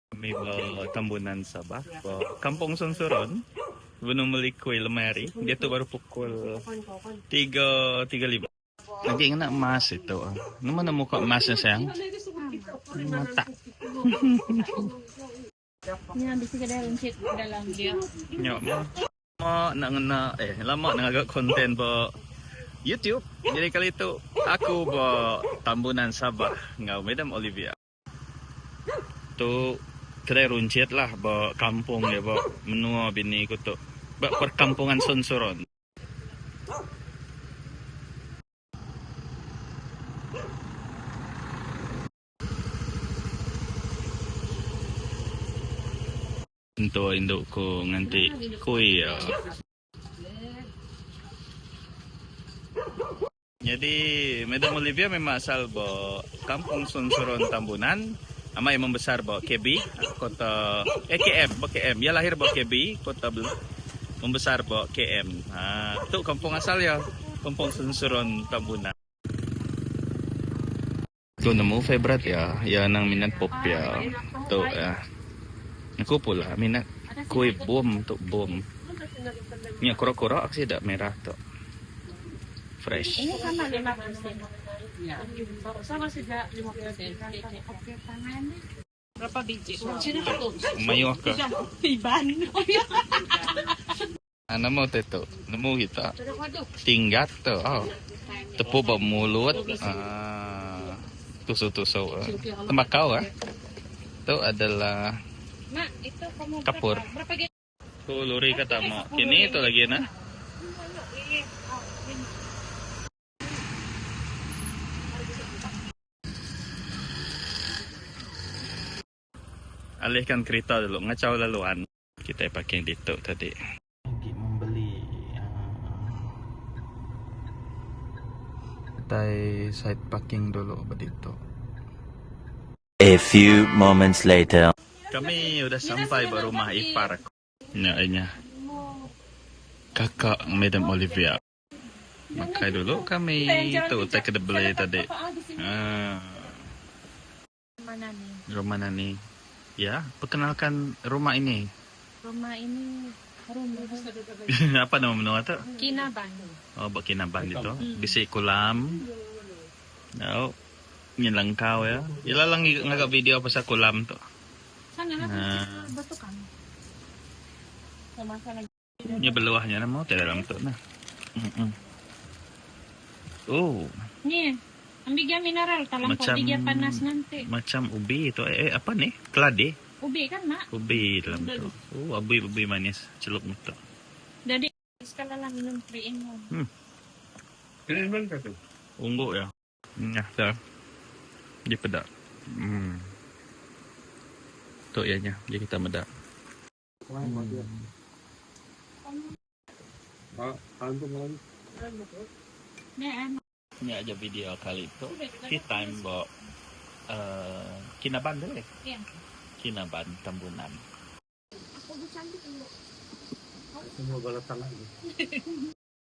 Kami bawa Tambunan Sabah, bawa Kampung Sunsuron, belum beli kue lemari. Dia tuh baru pukul 3.35. Lagi ingat emas itu. Mana muka emasnya sayang? Mata. Ini bisa kita runcit dalam dia. Nyok mau lama nak agak konten po YouTube. Jadi kali itu aku bawa Tambunan Sabah ngau Madam Olivia. Tu kedai runcit lah bawa kampung ya bawa menua bini ku tu. Bawa perkampungan Sunsuron. Untuk indukku nganti kui ya. Jadi Madam Olivia memang asal bawa Kampung Sunsuron Tambunan. Ama yang membesar bawa KB kota KM. Dia lahir bawa KB kota membesar bawa KM. Itu kampung asal ya, Kampung Sunsuron Tambunan. Tu nemu favorite ya nang minat pop ya. Tu ya. Aku pula minat kue bom tu bom. Ni kura-kura aksi dak merah tu. Fresh. Ini sama 5%. Ya. Sama sejak 5%. Berapa biji? Mayo ka. Iban. Nemu tu. Nemu kita. Tinggat tu. Tepu bau mulut. Tusuk-tusuk. Tembakau itu adalah Mak, itu kamu kapur. Berapa gitu? Tuh luri kata mak. Kini itu lagi na. Alihkan kereta dulu, ngacau laluan. Kita pakai dito tadi. Lagi membeli. Kita side parking dulu begitu. A few moments later. Kami udah sampai di rumah ipar. Ini kakak Madam Olivia. Makai dulu kami itu take the beli tadi. Rumah Nani. Ya, perkenalkan rumah ini. Rumah ini Apa nama menu itu? Kinaban. Oh, buat Kinaban itu. Bisi kulam. Oh, nyelengkau ya. Ilalang ngagak video pasal kulam tu. Sana lah batukan. Sama sana. Ini beluahnya nama tu dalam tu nah. Oh. Ni, ambil dia mineral talang kau dia panas nanti. Macam ubi itu. Apa ni? Keladi. Ubi kan, Mak? Ubi dalam tu. Oh, ubi manis celup itu. Jadi sekali lah minum 3 in 1. Ini mana tu? Ungu ya. Ya, dah. Dia pedak. Tu ianya. Jadi kita medak. Ini aja video kali itu. Tea time bawa Kinaban deh. Iya. Kinaban Tambunan. Aku cantik dulu. Semua bala tangan.